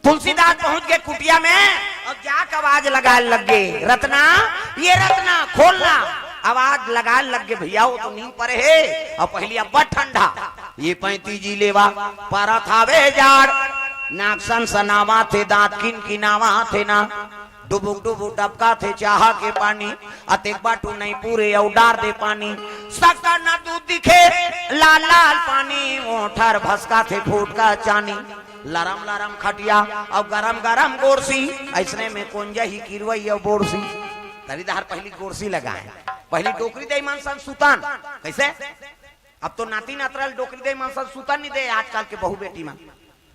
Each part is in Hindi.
तुलसीदास पहुंच गए कुटिया में और क्या आवाज लगा लग गए, रत्ना ये रत्ना खोलना, आवाज लगा लग गए भैया वो तो नींद पर है और पहली अब्बा ठंडा, ये 35 जी लेवा पारा थावे जाड़, नागसन सनावा थे दांत किन किनावा थे ना, डुबुक डुबुक डबका थे चाहा के पानी, अतेक बाटू नहीं पूरे औडार दे पानी, सका ना दूध दिखे लाल लाल पानी, ओठर भसका थे फूट का चानी, लरम लरम खटिया और गरम गरम गोरसी, ऐसने में कोंजा ही किरवई और बोरसी, तरीदार पहली गोरसी लगाए, पहली डोकरी दे मानसन सुतान, कैसे अब तो नाती नातरल डोकरी दे मानसन सुतान नहीं दे आजकल के बहू बेटी में,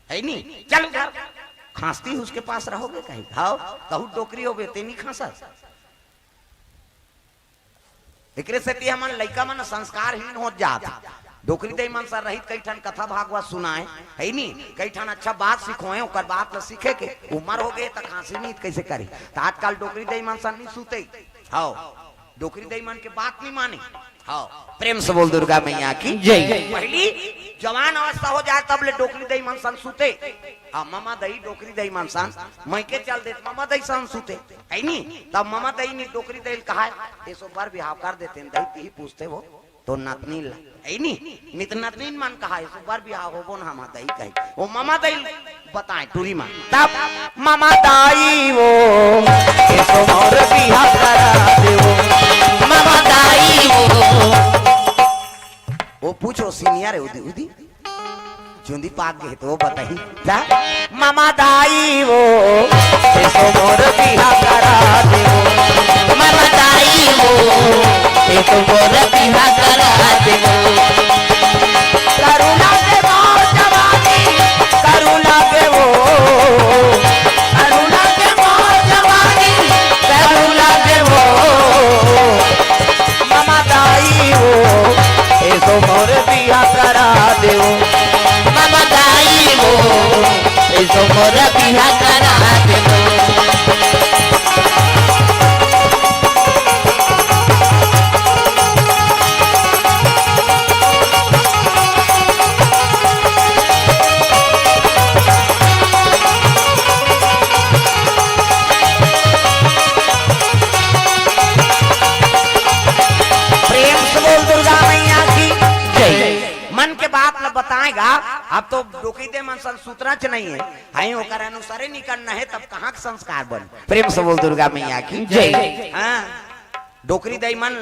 है नहीं, चल उधर खांसती उसके पास रहोगे कहीं, हाँ कहू डोकरी हो गए तेनी खांसा, एकरे से हमन लइका मन संस्कारहीन हो जाता, डोकरी दे मन सर रहित कई ठन कथा भागवत सुनाए है नी, कई ठन अच्छा बात सिखोए ओकर बात ल सीखे के उम्र हो गए त खांसी नहीं कैसे करी, त आजकल डोकरी दे मन सर नहीं सुते, हां डोकरी दे मन के बात नहीं माने, हां प्रेम से बोल दुर्गा मैया की जय। पहली जवान अवस्था हो जाए तब ले डोकरी दे मन सन सुते, हां मामा दई डोकरी दे मन सन मैं के चल दे मामा दई सन सुते है नी, तब मामा दई नी डोकरी दे कहा है 100 बार बिहाव कर देते हैं, दई ही पूछते वो तो नतनी है नी, नित नतनी मन कहा है एक बार बियाह होबो ना मामा दाई कहे, वो मामा दाई बताए टूरी मां, तब मामा दाई वो तो मोर बियाह करा दे, मामा दाई वो पूछो सीनियर है उदी उदी चुंदी पाक गए तो वो बताई क्या मामा दाई वो तो मोर बियाह करा दे, मामा दाई वो तो मोर बियाह करा दे, करुणा के मोर जवानी करुणा के वो, करुणा के मोर जवानी करुणा के वो, मामा दाई वो तो मोर बियाह करा दे, मामा दाई वो तो मोर बियाह करा दे। बताएगा अब तो डोकरी दे मन सूत्रा च नहीं है, हाई होकर अनुसार नहीं करना है तब कहाँ संस्कार बन, प्रेम से बोल दुर्गा मैया की जय। हाँ डोकरी दे मन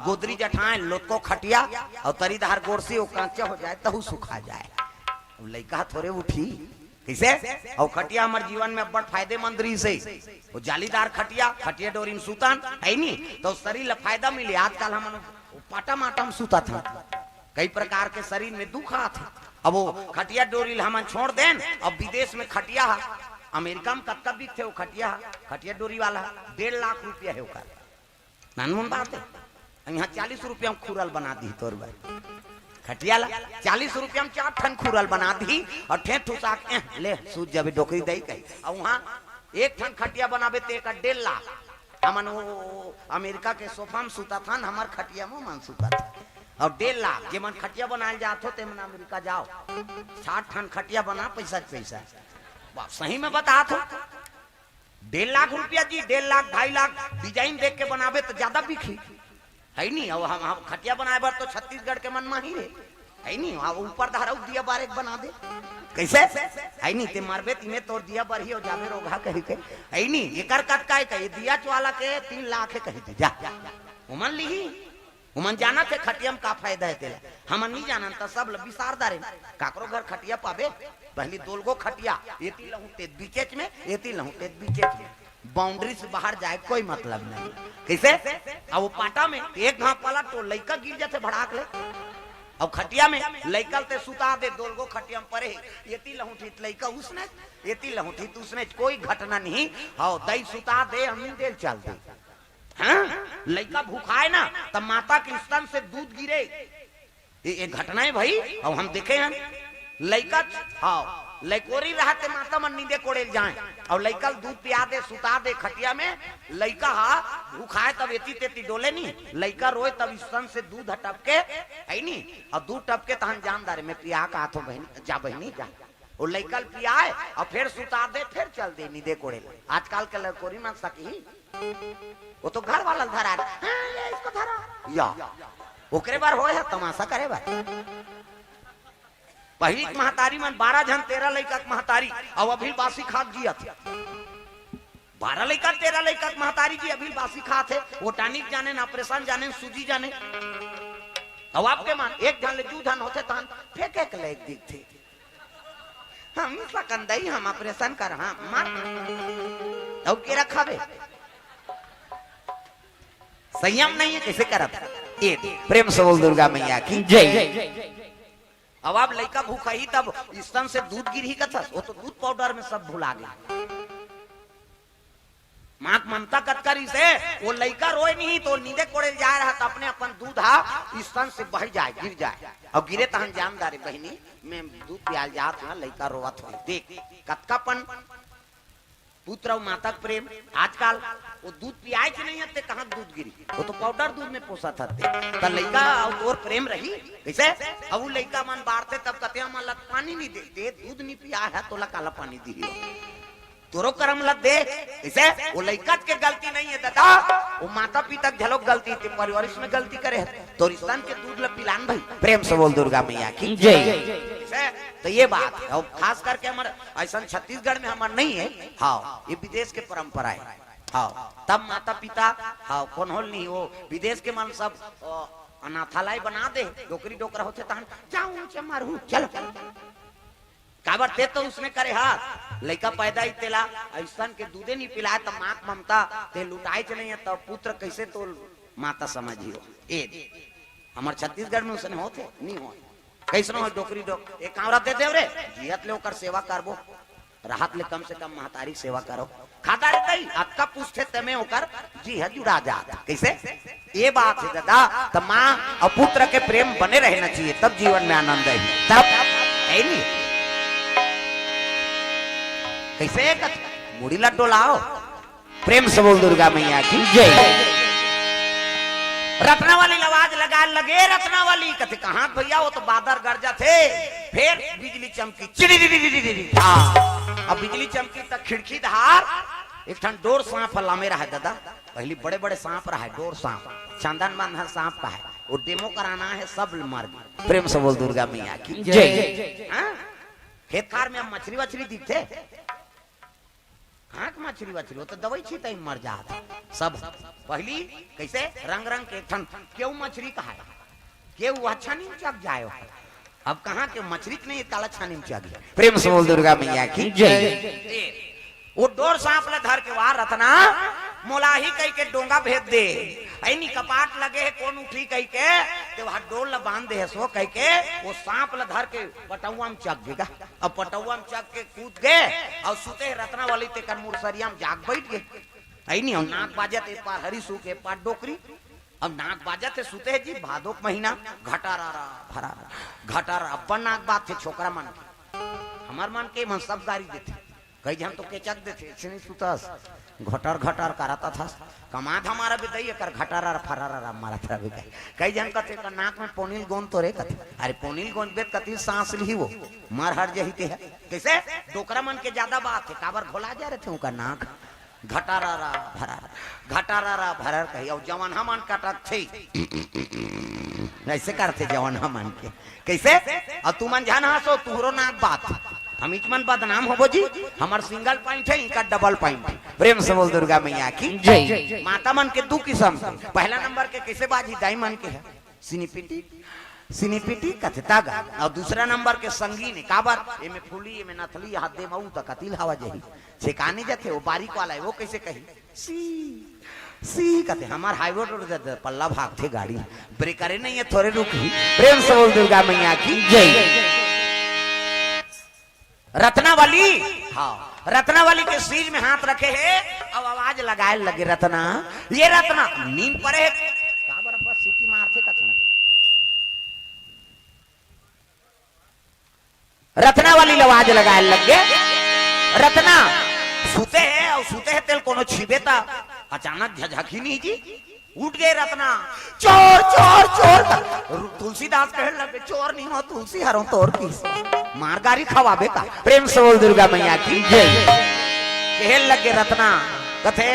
गोदरी जठाए लोटको खटिया और तरीदार गोरसी वो कांचा हो जाए तहु सुखा जाए, लड़का थोड़े उठी कैसे और खटिया हमारे जीवन में बड़ फायदेमंद रही से, वो जालीदार खटिया खटिया डोरी में सुतन है नी तो शरीर फायदा मिले, आजकल हम पाटा माटा में सुता था, कई प्रकार के शरीर में दुख आते, अब वो खटिया डोरी हम छोड़ दें, अब विदेश में खटिया अमेरिका में कब भी थे वो खटिया डोरी वाला 1.5 लाख रुपया है उसका, नानमन बात है, यहाँ 40 रुपया में खुरल बना दी तोर भाई खटिया ला 40 रुपया में 4 ठन खुरल बना दी और ठेठ ठुसा ले सूझ जब डोकरी दई कही, और वहाँ 1 ठन खटिया बनाबे तो 1.5 लाख, हमन वो अमेरिका के सोफा में सुता था हमार खटिया में मन सुता था, और 1.5 लाख जे मन खटिया बनाए जात हो ते मन अमेरिका जाओ 60 ठन खटिया बना पैसा पैसा सही में बता तो 1.5 लाख रुपया जी, 1.5 लाख 2.5 लाख डिजाइन देख के बनाबे तो ज्यादा बिकी है नहीं, और हम खटिया बनाए बार तो छत्तीसगढ़ के मन में ही है नहीं, ऊपर धारा दिया बार एक बना दे कैसे है नहीं, ते मारबे तिने तोर दिया बार ही हो जाबे रोगा कही के है नहीं, एकर कट काय कही दिया वाला के 3 लाख है कही जा उमन ली उमन जाना थे खटिया में का फायदा है तेला, हमन नहीं जाना तो सब विसार दारे काकरो घर खटिया पाबे पहली 2 गो खटिया एती लहू ते बीचेच में एती लहू ते बीचेच में, बाउंड्री से बाहर जाए कोई मतलब नहीं कैसे, अब वो पाटा में एक घाव पलट तो लइका गिर जाते भड़ाक ले, अब खटिया में लइकल ते सुता दे 2 गो खटिया में परे एती लहू ठीक लइका उसने एती लहू ठीक उसने कोई घटना नहीं, हां दई सुता दे हम देल चल दे, हाँ लड़का भूखा है ना तब माता के स्तन से दूध गिरे, ये घटना है भाई, अब हम देखे हैं लड़का हाँ लड़कोरी रहते माता मन नींदे कोड़े जाए और लड़का दूध पिया दे सुता दे खटिया में, लड़का हाँ भूखा है तब एती तेती डोले नहीं, लड़का रोए तब स्तन से दूध टपके है नहीं, और दूध टपके तो हम जानदारे में पिया का हाथों बहनी जा बहनी जा वो लइकल पियाए और फिर सुता दे फिर चल दे नींदे कोड़े। आजकल के लड़कोरी मन सकी वो तो घर वाला धरा ये इसको धरा या ओकरे बार हो है तमाशा करे बार। पहली महतारी मन 12 जन 13 लइका महतारी और अभी बासी खात जिया थे। 12 लइका 13 लइका महतारी जी अभी बासी खात है। वो टानिक जाने न ऑपरेशन जाने सूजी जाने। अब आपके मान एक जन ले जू धन होते तहन फेंके के लायक दिख थे। हम सकंदई हम ऑपरेशन कर हां मार अब के रखा बे संयम नहीं है कैसे करत ये प्रेम से बोल दुर्गा मैया की जय। अब आप लड़का भूखा ही तब स्तन से दूध गिर ही कथा वो तो दूध पाउडर में सब भुला गया। माँ ममता कतकरी से वो लड़का रोए नहीं तो नींदे कोड़े जा रहा था अपने अपन दूध स्तन से बह जाए गिर जाए और गिरे तहन जानदारी बहनी मैं दूध पियाल जात हाँ लड़का रोवत हो देख कतकापन पुत्र और माता प्रेम। आजकल वो दूध पियाए कि नहीं आते कहाँ दूध गिरी वो तो पाउडर दूध में पोसा था तो लड़का और प्रेम रही कैसे। अब वो लड़का मन बाढ़ते तब कहते हम लग पानी नहीं दे दूध नहीं पिया है तो काला पानी दी तोरो करम लग दे इसे। वो लड़का के गलती नहीं है दादा वो माता पिता झलोक गलती थी परिवार में गलती करे तो रिश्तन के दूध ला पिलान भाई प्रेम से बोल दुर्गा मैया की जय। तो ये बात और खास करके हमारे ऐसा छत्तीसगढ़ में हमारे नहीं है। हाँ ये विदेश के परंपरा है। हाँ तब माता पिता हाँ कौन होल नहीं वो विदेश के मन सब अनाथालय बना दे डोकरी डोकरा होते तहन जाऊं मारू चलो काबर ते तो उसने करे हाथ लड़का पैदा ही तेला ऐसा के दूधे नहीं पिलाए तो माँ ममता ते लुटाए नहीं है तो पुत्र कैसे तो माता समझियो ए हमारे छत्तीसगढ़ में उसने होते नहीं हो कैसे हो डोकरी डोक एक कांवरा दे दे रे जियत ले ओकर सेवा करबो राहत ले कम से कम महतारी सेवा करो खाता रहता ही आपका पूछते तमे होकर जी है जुड़ा जाता कैसे। ये बात है दादा तो माँ और पुत्र के प्रेम बने रहना चाहिए तब जीवन में आनंद है तब है नहीं कैसे मुड़ी लड्डू लाओ प्रेम से बोल दुर्गा मैया की जय। रत्ना वाली आवाज लगा लगे रत्ना वाली कहते कहां भैया वो तो बादर गरजा थे फिर बिजली चमकी चिड़ी अब बिजली चमकी तक खिड़की धार एक ठन डोर सांप लामे रहा है दादा। पहली बड़े बड़े सांप रहा है डोर सांप चंदन बंधन सांप का है वो डेमो कराना है सब मर गए। प्रेम से बोल दुर्गा मैया की जय। खेत खार में मछली वछली दिखते हाँ मछली वछली वो तो दवाई छीता ही मर जाता सब। पहली कैसे रंग रंग के ठन क्यों मछली कहा है क्यों वह छानी चक जाए अब कहाँ के मछली नहीं काला छानी में चक गया। प्रेम से बोल दुर्गा मैया की जय। वो डोर सांप ले धर के वार रत्ना मोलाही कह के डोंगा भेज दे ऐनी कपाट लगे है कौन उठी कह के ते वहां डोर ला बांध दे है सो कह के वो सांप ला धर के पटौआ में चक देगा। अब पटौआ में चक के कूद गए और सुते रत्ना वाली ते कर मुरसरिया में जाग बैठ गए ऐनी और नाक बाजत एक पार हरी सूख एक पार डोकरी। अब नाक बाजत है सुते है जी भादो महीना घटारा भरा घटारा अपन नाक बात थे छोकरा मन के हमार मन के मन सब गाड़ी देते कहीं हम तो केचक देते सुतस घटर घटर कराता था कमात हमारा भी दई कर घटारा फरारा मारा था भी कई जन कहते का नाक में पोनील गोंद तो रे कहते अरे पोनील गोंद बेत कति सांस ली वो मार हर जही है कैसे डोकरा मन के ज्यादा बात है काबर घोला जा रहे थे उनका नाक घटारा भरर कही और जवान हमन कटक थे ऐसे करते जवान हमन के कैसे और तू मन जान हंसो तुहरो नाक बात हम इचमन बदनाम होबो जी हमार सिंगल पॉइंट है इनका डबल पॉइंट है। प्रेम से बोल दुर्गा मैया की जय। माता मन के दो किस्म पहला नंबर के कैसे बाजी दाई मन के है सिनीपिटी कथे तागा और दूसरा नंबर के संगीन है काबर ये में फूली ये में नथली हाथ दे मऊ तक कतिल हवा जही छेकानी जाते वो बारीक वाला है वो कैसे कही सी कहते हमार हाईवे रोड पल्ला भागते गाड़ी ब्रेकरे नहीं है थोड़े रुकी। प्रेम से बोल दुर्गा मैया की जय। रत्ना वाली हाँ रत्ना वाली के सीज में हाथ रखे है अब आवाज लगाए लगे रत्ना ये रत्ना नींद पड़े है काबर बस सीटी मारते कथना रत्ना वाली आवाज लगाए लगे रत्ना सूते है और सूते है तेल कोनो छिबे ता अचानक झझकी नहीं जी उठ गए रत्ना, चोर चोर चोर। तुलसीदास कहने लगे चोर नहीं हो तुलसी हरो तोर की मारगारी खवाबे का। प्रेम से बोल दुर्गा मैया की जय। कहने लगे रत्ना कथे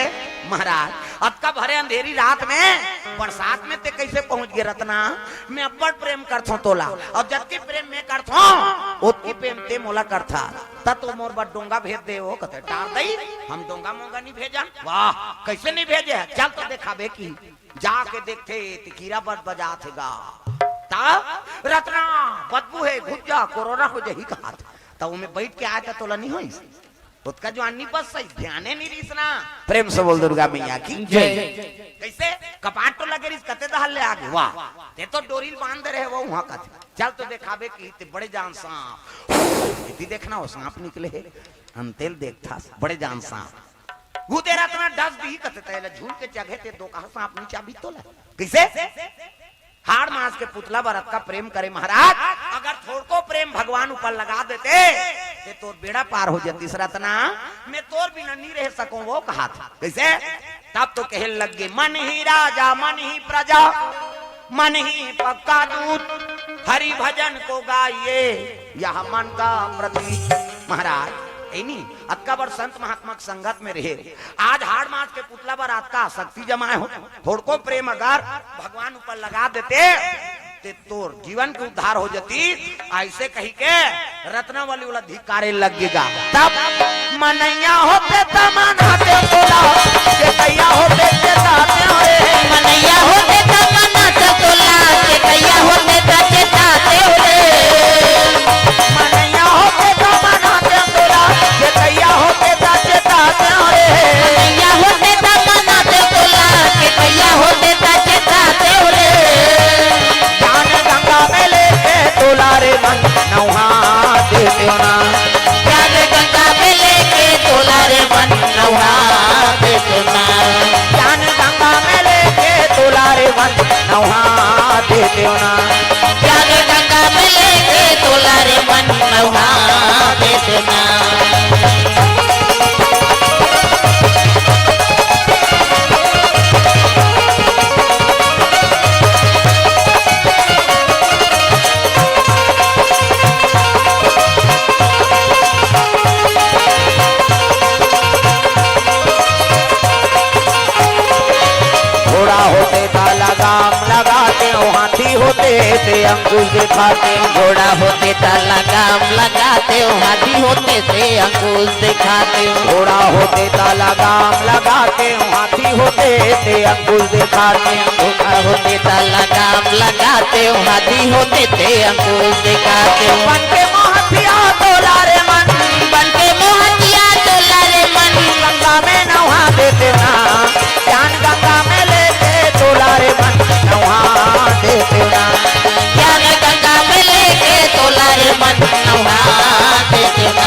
महाराज अतका भरे अंधेरी रात में बरसात में ते कैसे पहुंच गए रत्ना? मैं अब्बड़ प्रेम करथो तोला और जत्ती प्रेम में करथो ओतकी प्रेम ते मोला करथा त तो मोर बड़ डोंगा भेज दे। वो कथे टार दई हम डोंगा मोंगा नहीं भेजा। वाह कैसे नहीं भेजे? चल तो दिखाबे की जाके देखते कीरा बड़ बजा थेगा ता रत्ना बदबू है घुस जा कोरोना हो जाही कहा था मैं बैठ के आया तोला नहीं होई उसका जो अन्नी बस सही ध्यान नहीं रीसना। प्रेम से बोल दुर्गा मैया की जय। कैसे कपाट तो लगे कते दहल ले आगे। वाह ते तो डोरील बांध रहे वो वहां का चल तो दिखाबे की ते बड़े जान सांप इति देखना हो सांप निकले है हम तेल देखता बड़े जान सांप वो तेरा तना डस दी कते तेल झूल के जगह ते दो कहा सांप नीचा भी तोला कैसे हाड़ मास के पुतला भरत का प्रेम करे महाराज। अगर थोड़को प्रेम भगवान ऊपर लगा देते ते तोर बेड़ा पार हो जाती रत्ना। मैं तोर बिना नहीं रह सकूं वो कहा था कैसे? तब तो कह लग गए मन ही राजा मन ही प्रजा मन ही पक्का दूत हरि भजन को गाइए यह मन का प्रतीक। महाराज नहीं अक्का बर संत महात्मा संगत में रहे आज हाड़ मास के पुतला बर आज का शक्ति जमाए हो थोड़को प्रेम अगर भगवान ऊपर लगा देते ते तोर जीवन के उद्धार हो जाती। ऐसे कही के रत्ना वाली वाला धिकारे लगेगा। तब मनैया होते तमनाते तोला चेतैया होते चेताते रे मनैया होते तमनाते तोला चेतैया होते चेताते रे मनैया होते तमनाते तोला चेतैया होते चेताते रे मनैया होते तमनाते तोला चेतैया होते चेताते रे ज्ञान गंगा में लेके तोला रे मन नौहा देते ना ज्ञान गंगा में लेके तोला रे मन नौहा देते ना ज्ञान गंगा में लेके तोला रे मन नौहा देते ना ज्ञान गंगा में लेके तोला रे मन नौहा देते ना। होते थे अंकुश दिखाते घोड़ा होते था लगाम लगाते हाथी होते थे अंकुश दिखाते घोड़ा होते था लगाम लगाते हाथी होते थे अंकुश दिखाते घोड़ा होते था लगाम लगाते हाथी होते थे अंकुश दिखाते बन के मोहतिया तोला रे मन बन के मोहतिया तोला रे मन गंगा में नहा देते ना ज्ञान गंगा में लेके तोला रे मन नहा देते ना ज्ञान गंगा में लेके तोला रे मन नहा देते ना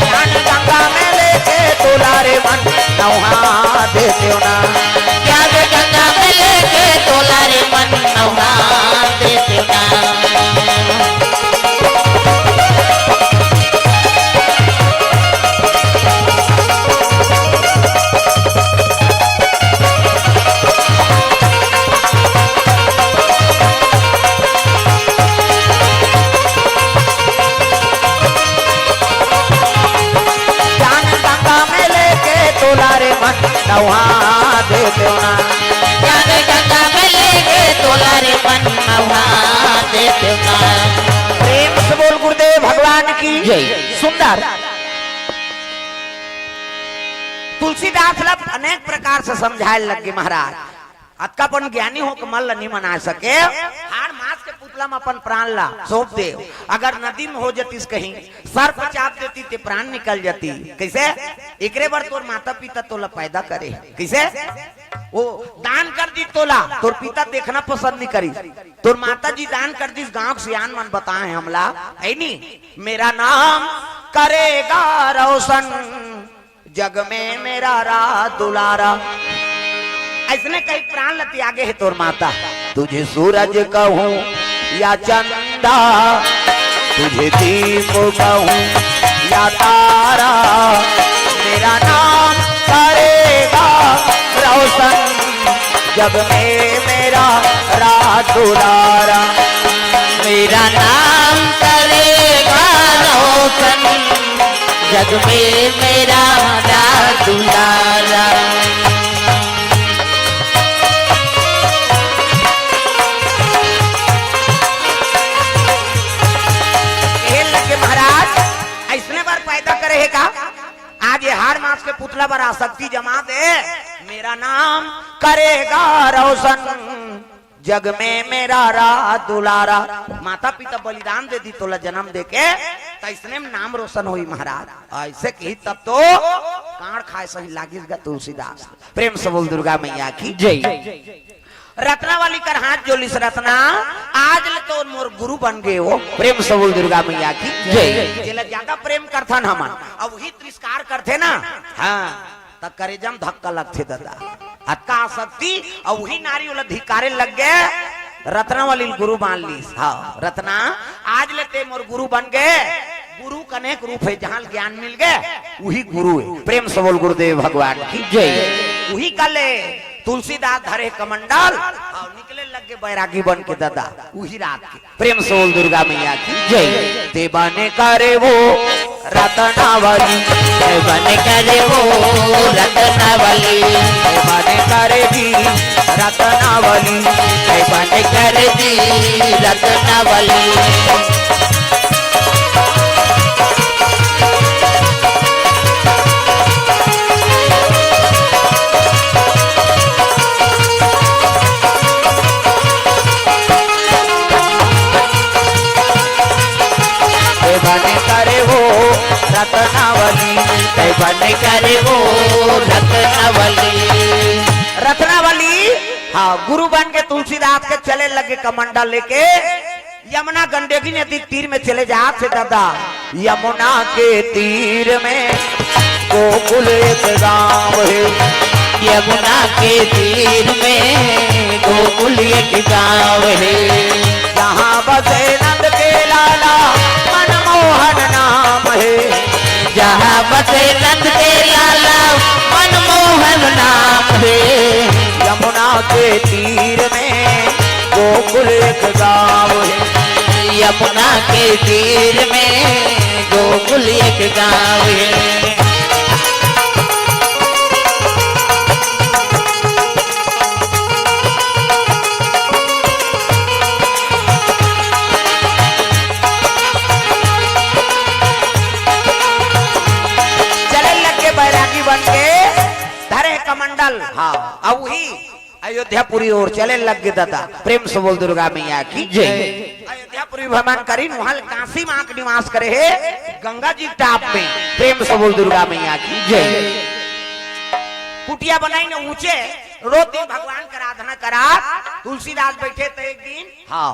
ज्ञान गंगा में लेके तोला रे मन नहा देते ना ज्ञान गंगा में लेके तोला रे मन नहा देते ना। नहा देते ना ज्ञान गंगा में लेके तोला रे मन नहा देते ना। प्रेम से बोल गुरुदेव भगवान की जय। सुंदर तुलसीदास लब अनेक प्रकार से समझाए लगे महाराज अतकापन ज्ञानी हो के मन नहीं मना सके हाड़ मास के पुतला में अपन प्राण ला सौंप दे अगर नदी में हो जाती कहीं सर्प चाप देती ते प्राण निकल जाती कैसे एकरे बार तोर माता पिता तोला पैदा करे कैसे वो दान कर दी तोला तोर पिता देखना पसंद नहीं करी तोर माता जी दान कर दी गांव सियान मन बताए हमला है नी मेरा नाम करेगा रोशन जग में मेरा रात दुलारा ऐसने कई प्राण लती आगे है तोर माता तुझे सूरज कहूं या चंदा तुझे दीप कहूं या तारा मेरा नाम करेगा रोशन जग में मेरा रात दुलारा, मेरा नाम करेगा रोशन, जग में मेरा राज दुलारा। महाराज ऐसने बार पैदा करे है का, आज ये हार मास के पुतला पर आसक्ति जमा दे, मेरा नाम करेगा रोशन, जग में मेरा रात दुलारा। माता पिता बलिदान दे दी तोला जन्म दे के, तो इसने नाम रोशन हुई महाराज। ऐसे की तब तो कांड खाए सही लागिसगा तुलसीदास। प्रेम से बोल दुर्गा मैया की जय। रत्ना वाली कर हाथ जोलिस रत्ना, आज ले तो मोर गुरु बन गए हो। प्रेम से बोल दुर्गा मैया की जय। जिला ज्यादा प्रेम करथन हमन, अब वही तिरस्कार करथे ना, हाँ तब करेजम धक्का लगथे दादा। अक्का शक्ति और वही नारी वाला धिकारे लग गए, रत्ना वाली गुरु मान ली। हाँ रत्ना आज लेते मोर गुरु बन गए। गुरु अनेक रूप है, जहां ज्ञान मिल गए वही गुरु है। प्रेम से बोल गुरुदेव भगवान की जय। वही कले तुलसीदास धरे कमंडल और निकले लगे बैरागी बन के दादा वही रात के। प्रेम से बोल दुर्गा मैया की जय। देवाने करे वो रत्नावली, देवाने करे वो रत्नावली, देवाने करे भी रत्नावली, देवाने करे जी रत्नावली। बने करे वो रत्नावली, बने करे वो रत्नावली। रत्नावली हाँ गुरु बन के तुलसीदास के चले लगे कमंडल लेके, यमुना गंडकी नदी तीर में चले जात से दादा। यमुना के तीर में गोकुल एक गांव है, यमुना के तीर में गोकुल एक गांव है, जहाँ बसे नंद के लाला मनमोहन नाम है, जहाँ बसे नंद के लाला मनमोहन नाम है। यमुना के तीर में गोकुल एक गांव है, यमुना के तीर में गोकुल एक गांव है। कमंडल हाँ अब वही अयोध्यापुरी और चले लग गए दादा। प्रेम से बोल दुर्गा मैया की जय। अयोध्यापुरी भ्रमण करी, वहां काशी मां के निवास करे है गंगा जी टाप में। प्रेम से बोल दुर्गा मैया की जय। कुटिया बनाई ने ऊंचे, रोज दिन भगवान का आराधना करा। तुलसीदास बैठे थे एक दिन, हाँ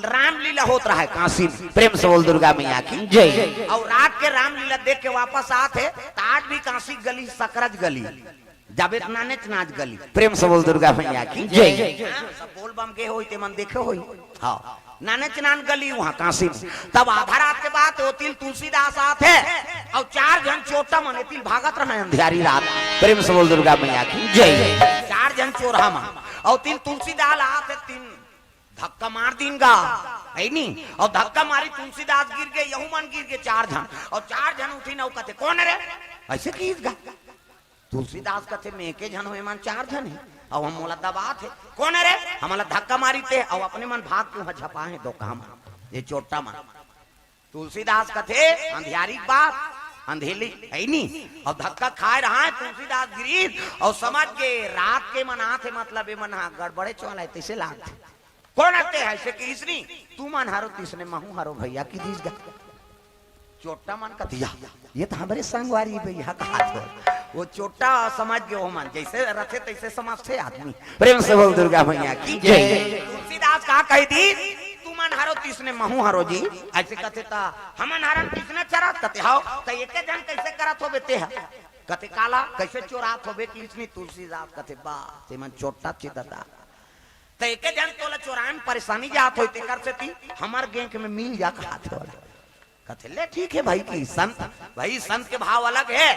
रामलीला होत रहा है काशी में। प्रेम से बोल दुर्गा मैया की जय। और रात के रामलीला देख के वापस आते, आज भी काशी गली सकरज गली जावेद नानेच नाच गली। प्रेम से बोल दुर्गा मैया की जय। सब बोल बम के होई ते मन देखे होई, हाँ नानेच नान गली वहां काशी में। तब आधा रात के बाद ओतिल तुलसीदास आते और 4 जन चोटा मन एतिल भागत रहे अंधियारी रात। प्रेम से बोल दुर्गा मैया की जय। 4 जन चोरहा मा और तिल तुलसीदास आते, 3 धक्का मार दीनगा है नी, और धक्का मारी तुलसीदास गिर गए, यहू मन गिर गए 4 जन, और 4 जन उठी न कहते कौन रे ऐसे की तुलसीदास कहते मैं के जन हुए मन 4 जन है, और हम मोला दबा थे कौन है रे, हमारा धक्का मारी थे और अपने मन भाग के वहां झपा है दो काम ये चोटा मन। तुलसीदास कहते अंधियारी बात अंधेली है नी, और धक्का खाए रहा है तुलसीदास गिरी, और समझ के रात के मन आते मतलब ये मन गड़बड़े चला है तैसे लागते कौन आते है ऐसे कि इसनी तू मन हारो तीसने महू हारो भैया की दीस गा चोटा मन का दिया ये तो हमारे संगवारी भैया का हाथ है। वो चोटा समझ गए हो मन जैसे रथे तैसे समझते आदमी। प्रेम से बोल दुर्गा मैया की जय। तुलसीदास कहा कही दी तू मन हारो तीसने महू हारो जी ऐसे कहते ता हमन हारन तीसने चरा कहते हाओ तो एक जन कैसे करत हो बेते है कहते काला कैसे चोरात हो बेटी इसनी तुलसीदास कहते बा ते मन चोटा चितता तो एक जन तोला चोरान परेशानी जात होते कर से थी हमार गैंग में मिल जा खाते वाला कहते ले ठीक है भाई की संत भाई संत के भाव अलग है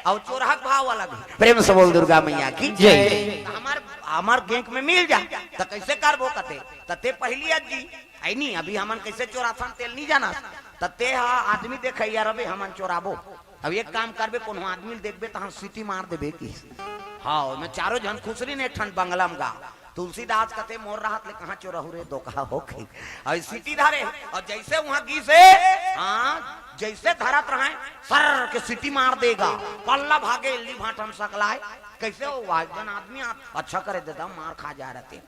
और चोरहक भाव अलग है। प्रेम से बोल दुर्गा मैया की जय। हमार हमार गैंग में मिल जा तो कैसे करबो कते तते पहली अज्जी आई नहीं अभी हमन कैसे चोराथन तेल नहीं जाना तते हा आदमी देख यार अबे हमन चोराबो अब एक काम करबे कोनो आदमी देखबे तो हम सीटी मार देबे की हाँ मैं चारों जन खुसरी ने ठंड बंगला में गा तुलसीदास कते मोर राहत ले कहां चोरहु रे दोका होके और सीटी धारे और जैसे वहां गी से हां जैसे धरत रहे सर के सीटी मार देगा पल्ला भागे इल्ली भाटम सकलाए कैसे हो वाजन आदमी अच्छा करे देता मार खा जा रहते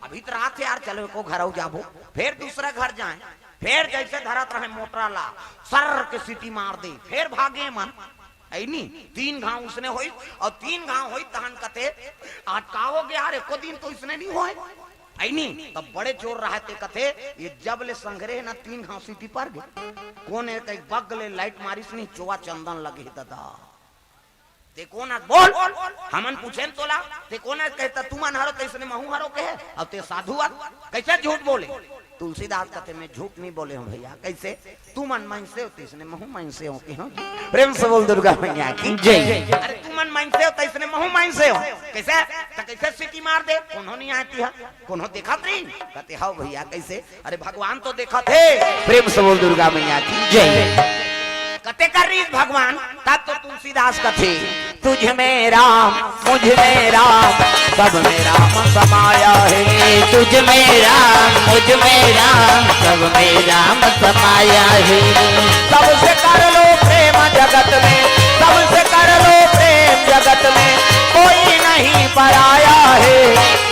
अभी तो रात यार चलो को घर जाबो फिर दूसरा घर जाए फिर जैसे धरत रहे मोटरा ला सर के सीटी मार दे फिर भागे मन ऐनी 3 घाव उसने होई और 3 घाव होई तहन कते आज का हो गया रे को दिन तो इसने नहीं होए ऐनी तब बड़े चोर रहते कथे ये जब ले संग्रह ना 3 घाव सीटी पर गए कौन है कई बगले लाइट मारिस नहीं चोवा चंदन लगे दादा ते कौन बोल हमन पूछे तोला ते कौन कहता तू मन हरो तैसने महू हरो कहे अब ते साधु कैसे झूठ बोले तुलसीदास कहते मैं झूठ नहीं बोले हूँ भैया कैसे तू मन मन से हो तैसने महू मन से हो कि हाँ प्रेम से बोल दुर्गा मैया की जय अरे तू मन मन से हो तैसने महू मन से हो कैसे तो कैसे सीटी मार दे कौन नहीं आती है कौन देखा नहीं कहते हाँ भैया कैसे अरे भगवान तो देखा थे प्रेम से बोल दुर्गा मैया की जय कते कर रही भगवान तब तो तुलसीदास कथे तुझ में राम मुझ में राम सब में राम समाया है तुझ में राम मुझ में राम सब में राम समाया है सबसे कर लो प्रेम जगत में सबसे कर लो प्रेम जगत में कोई नहीं पराया है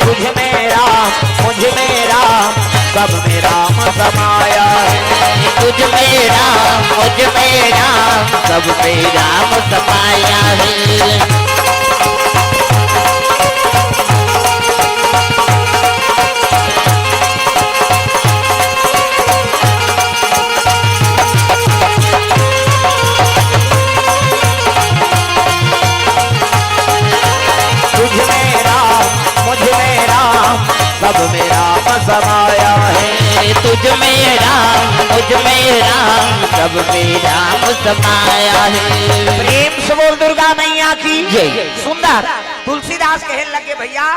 तुझ में राम मुझ में राम सब में राम समाया है तुझ में राम मुझ में राम सब में राम समाया है सब में राम समाया है तुझ में राम मुझ में राम सब में राम समाया है प्रेम से बोल दुर्गा मैया की जय सुंदर तुलसीदास कहे लगे भैया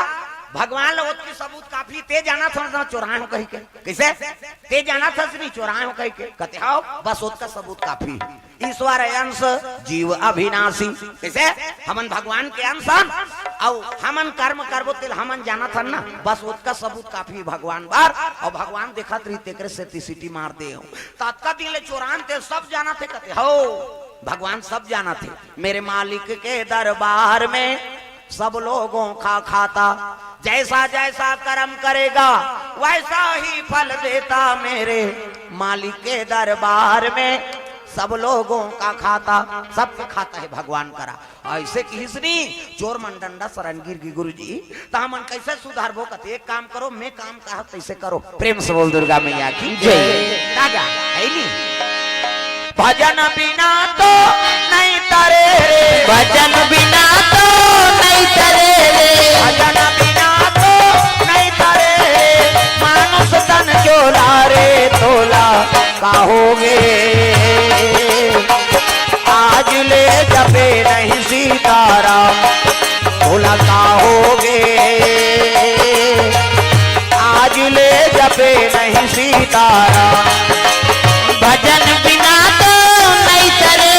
भगवान लोग की सबूत काफी तेज जाना था चौराहे हो कहीं के कैसे तेज जाना था नहीं चौराहे हो कहीं के कहते आओ बस उसका सबूत काफी ईश्वर अंश जीव अविनाशी कैसे हमन भगवान के अंश और हमन कर्म करबो तिल हमन जाना था ना बस उसका सबूत काफी भगवान बार और भगवान देखा तेरे से सीटी मार दे तत्का दिन ले चौरान थे सब जाना थे कहते हो भगवान सब जाना थे मेरे मालिक के दरबार में सब लोगों का खाता जैसा जैसा कर्म करेगा वैसा ही फल देता मेरे मालिक के दरबार में सब लोगों का खाता सबके खाता है भगवान करा ऐसे किसनी चोर मन डंडा शरणगिर की गुरु जी तो हमन कैसे सुधारबो कहते एक काम करो मैं काम कहा कैसे करो प्रेम से बोल दुर्गा मैया की जय राजा है नी भजन बिना तो नहीं तरे भजन बिना तो नहीं तरे भजन बिना तो नहीं तरे मानुष तन चोला रे तोला कहोगे आज ले जपे नहीं सीताराम तोला कहोगे आज ले जपे नहीं सीताराम भजन बिना तो नहीं तरे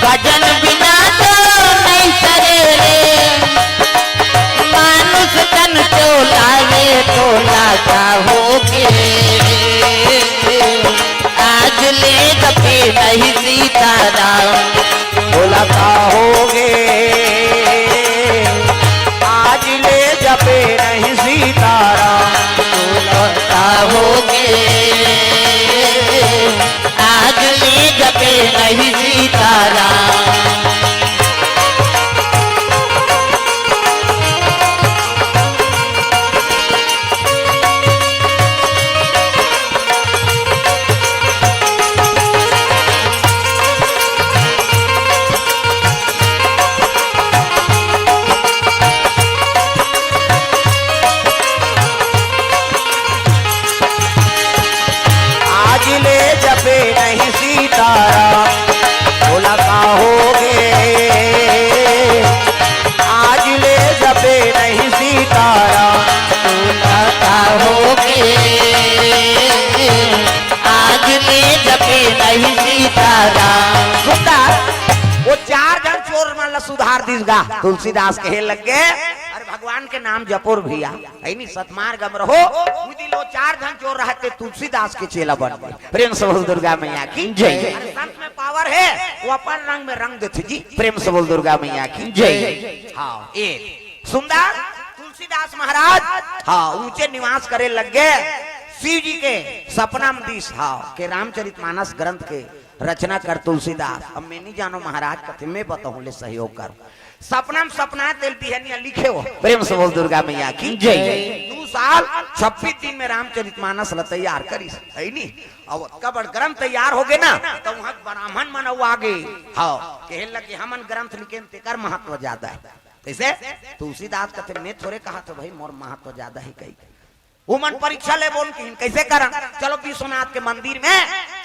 भजन बिना तो नहीं तरे मानुष तन चोला रे तोला कहोगे आज ले जपे नहीं सीताराम तोला कहोगे आज ले जपे नहीं सीताराम तोला कहोगे आज ले जपे नहीं सीताराम आज ले जपे नहीं सीताराम सुधार दिसगा तुलसीदास कहे लग गए अरे भगवान के नाम जपोर भैया नहीं सतमार्गम रहो दिलो 4 धन चोर रहते तुलसीदास के चेला बन गए। प्रेम से बोल दुर्गा मैया की जय। संत में पावर है वो अपन रंग में रंग देते जी। प्रेम से बोल दुर्गा मैया की जय। हाँ एक सुंदर तुलसीदास महाराज हाँ ऊंचे निवास करे लग गए शिव जी के सपना में दिस हाँ के रामचरितमानस ग्रंथ के रचना कर तुलसीदास। अब मैं नहीं जानो महाराज कथे मैं बताऊं ले सहयोग कर सपना में सपना तेल बिहनिया लिखे हो। प्रेम से बोल दुर्गा मैया की जय। 2 साल 26 दिन में रामचरितमानस ल तैयार करी है नी अब कबड़ ग्रंथ तैयार हो गए ना तो वहां ब्राह्मण मन आगे हाँ कहे लगे हमन ग्रंथ लिखे तेकर महत्व ज्यादा है। कैसे तुलसीदास कहते मैं थोड़े कहा तो भाई मोर महत्व ज्यादा है कहीं वो मन परीक्षा ले बोल की कैसे कर चलो विश्वनाथ के मंदिर में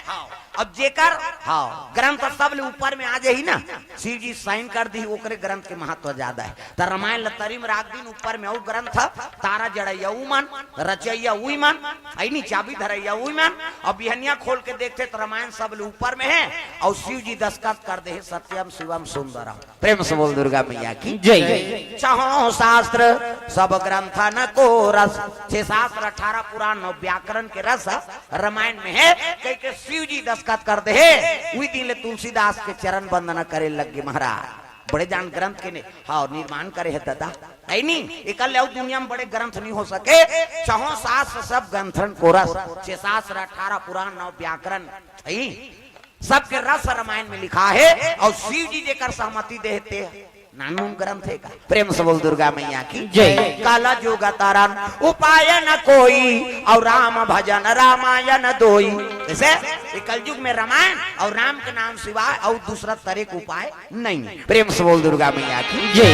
हाँ अब जेकर हाँ ग्रंथ सब ले ऊपर में आ जाही ना शिव जी साइन कर दी ओकरे ग्रंथ के महत्व ज्यादा है। तो रामायण लतरी में राख दिन ऊपर में वो ग्रंथ तारा जड़ैया उ मन रचैया उई मन आई चाबी धरैया उई मन। अब बिहनिया खोल के देखते तो रामायण सब ले ऊपर में है और शिव जी दस्तखत कर दे सत्यम शिवम सुंदरम। प्रेम से बोल दुर्गा मैया की जय। चाहो शास्त्र सब ग्रंथ न को रस 6 शास्त्र 18 पुराण 9 व्याकरण के रस रामायण में है कह के शिव जी दस्तखत कर दे उसी दिन ले तुलसीदास के चरण वंदना करे लगे महाराज। बड़े जान ग्रंथ के हाँ निर्माण करे है दादा है नहीं एकल दुनिया में बड़े ग्रंथ नहीं हो सके। चाहो शास्त्र सब ग्रंथन को रस 6 शास्त्र 18 पुराण 9 व्याकरण सबके रस रामायण में लिखा है और शिव जी जेकर सहमति देते नानून ग्रंथ है का। प्रेम से बोल दुर्गा मैया की जय। काला जुग तारण उपाय न कोई और राम भजन रामायण दोई। जैसे कलयुग में रामायण और राम के नाम सिवाय और दूसरा तरीक उपाय नहीं। प्रेम से बोल दुर्गा मैया की जय।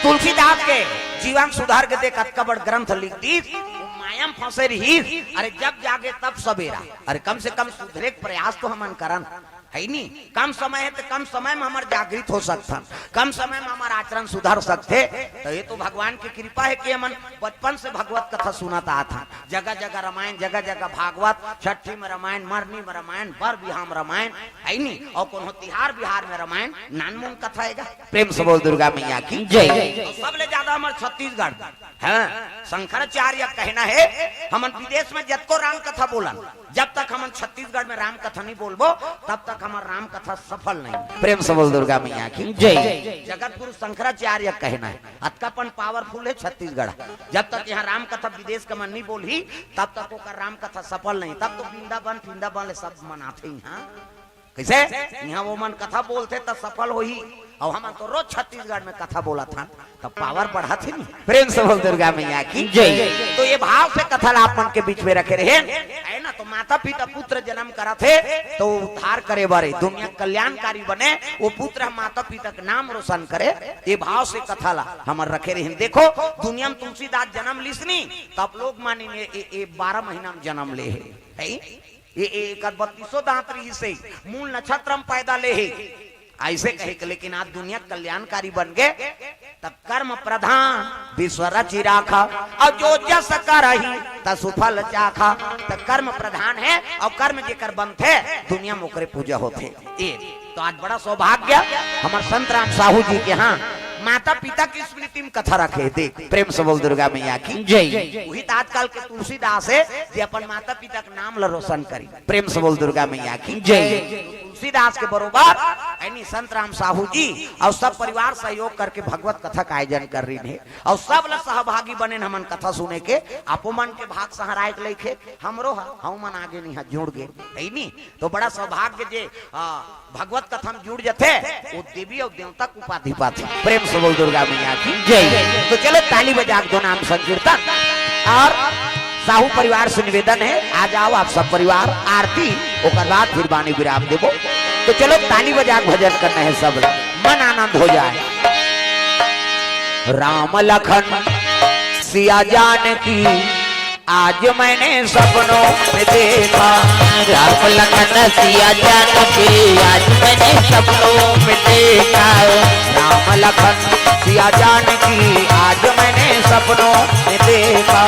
तुलसीदास के जीवन सुधार के देख कबड़ ग्रंथ लिख दी मायम फंसे रही अरे जब जागे तब सवेरा अरे कम से कम सुधरे प्रयास तो हमन करन है नहीं। कम समय है तो कम समय में हमारे जागृत हो सकता कम समय में हमारा आचरण सुधार सकते। तो ये तो भगवान की कृपा है कि हमन बचपन से भगवत कथा सुनाता था जगह जगह रामायण जगह जगह भागवत छठी में रामायण मरनी में रामायण बर बिहार में रामायण है नहीं और कोनो तिहार बिहार में रामायण नानमून कथा है। प्रेम से बोल दुर्गा मैया की जय। सबले ज्यादा हमारे छत्तीसगढ़ है शंकराचार्य कहना है हमन विदेश में जतको राम कथा बोला जब तक हम छत्तीसगढ़ में राम कथा नहीं बोलबो तब तक हमारा राम कथा सफल नहीं। प्रेम से बोल दुर्गा मैया की जय। जगत गुरु शंकराचार्य कहना है अतकापन पावरफुल है छत्तीसगढ़ जब तक यहाँ राम कथा विदेश का मन नहीं बोली तब तक ओकर राम कथा सफल नहीं। तब तो वृंदावन सब मनाते यहाँ कैसे यहाँ वो मन कथा बोलते तब सफल हो ही और हम तो रोज छत्तीसगढ़ में कथा बोला था तब पावर बढ़ा थी नहीं। प्रेम से बोल दुर्गा मैया की जय। तो ये भाव से कथा आप मन के बीच में रखे रहे है ना। तो माता पिता पुत्र जन्म करा थे तो उद्धार करे बारे दुनिया कल्याणकारी बने वो पुत्र माता पिता के नाम रोशन करे ये भाव से कथा ला हमारे रखे रहे। देखो दुनिया में तुलसीदास जन्म लिसनी तब लोग मानी 12 महीना में जन्म ले है ये 31 दांत रही से मूल नक्षत्र में पैदा ले है ऐसे कहे के। लेकिन आज दुनिया कल्याणकारी बन गए तब कर्म प्रधान विश्व रचि राखा और जो जस करही त सुफल चाखा। तब कर्म प्रधान है और कर्म जेकर बनते दुनिया में ओकरे पूजा होते। तो आज बड़ा सौभाग्य हमारे संत राम साहू जी के यहाँ माता पिता की स्मृति में कथा रखे देख। प्रेम से बोल दुर्गा मैया की जय। वही आजकल के तुलसीदास है जो अपन माता पिता के नाम ला रोशन करी। प्रेम से बोल दुर्गा मैया की जय। तुलसीदास के बरोबर यानी संत राम साहू जी और सब परिवार सहयोग करके भगवत कथा का आयोजन कर रही है और सब लोग सहभागी बने हमन कथा सुने के आपो मन के भाग सहाराय के लेके हमरो हम मन आगे नहीं जुड़ गए है नहीं। तो बड़ा सौभाग्य जे भगवत कथा में जुड़ जाते वो देवी और देवता को उपाधि पाते। प्रेम से बोल दुर्गा मैया की जय। तो चलो ताली बजा दो नाम संकीर्तन और साहू परिवार से निवेदन है आ जाओ आप सब परिवार आरती और बाद फिर बानी विराम देवो। तो चलो ताली बजा भजन करना है सब मन आनंद हो जाए। राम लखन सिया जानकी आज मैंने सपनों में देखा। राम लखन सिया जानकी आज मैंने सपनों में देखा। राम लखन सिया जानकी आज मैंने सपनों में देखा।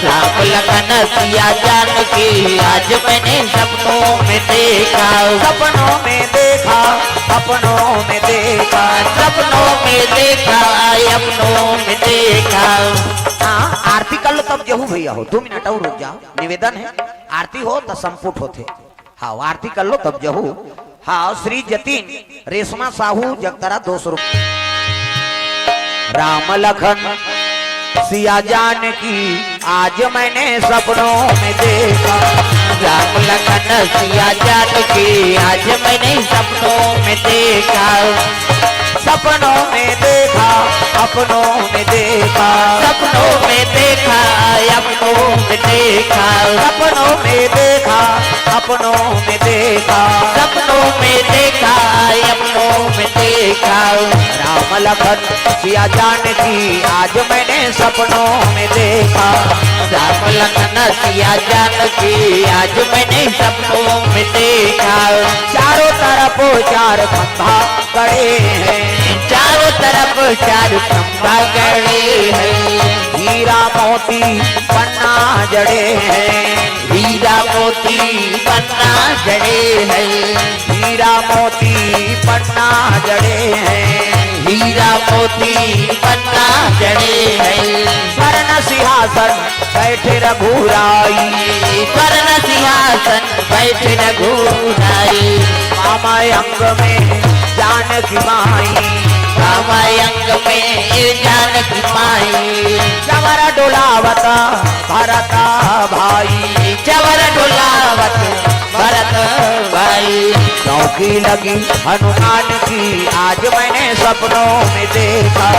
राम लखन सिया जानकी आज मैंने सपनों में देखा। सपनों में देखा सपनों में देखा में देखा, अपनों में देखा। हाँ आरती कर लो तब जहू भैया हो, 2 मिनट और रुक जाओ, निवेदन है आरती हो तो संपुट होते। हाँ आरती कर लो तब जहू। हाँ श्री जतीन रेशमा साहू जगतरा 200 रुपये। राम लखन सिया जान की आज मैंने सपनों में देखा। राम लखन सिया जान की आज मैंने सपनों में देखा। सपनों में देखा, अपनों में देखा, सपनों में देखा, अपनों में देखा। सपनों में देखा, अपनों में देखा, सपनों में देखा, अपनों में देखा। राम लखन सिया जान की आज मैंने सपनों में देखा। राम लखन सिया जान की आज मैंने सपनों में देखा। चारों तरफ 4 खंभा गड़े हैं, चारों तरफ 4 खंभा गड़े हैं। हीरा मोती पन्ना जड़े हैं, हीरा मोती पन्ना जड़े हैं। हीरा मोती पन्ना जड़े हैं, हीरा मोती पन्ना जड़े हैं। स्वर्ण सिंहासन बैठे रघुराई, स्वर्ण सिंहासन बैठे रघुराई। मामा अंग में जानकी माई, रामायंग में जानकी माई। चवर डोलावता भरता भाई, चवर डोलावत भरत भाई। चौकी लगी हनुमान की आज मैंने सपनों में देखा।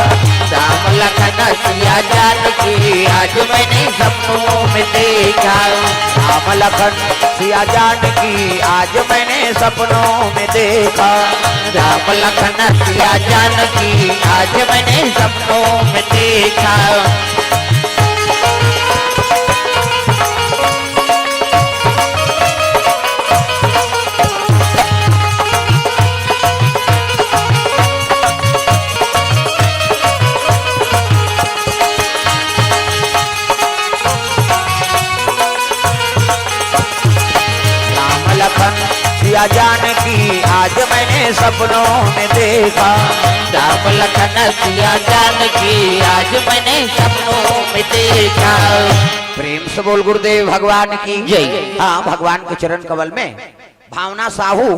राम लखन सिया जान की आज मैंने सपनों में देखा। राम लखन सिया जान की आज मैंने सपनों में देखा। राम लखन सिया जान की आज मैंने सपनों में देखा। सिया जान की आज मैंने सपनों में देखा। राम लखन सिया जान की आज मैंने सपनों में देखा। प्रेम से बोल गुरुदेव भगवान की जय। हाँ भगवान के चरण कमल में भावना साहू,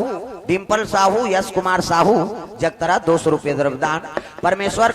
डिम्पल साहू, यश कुमार साहू जगतरा 200 रुपये द्रव्यदान। परमेश्वर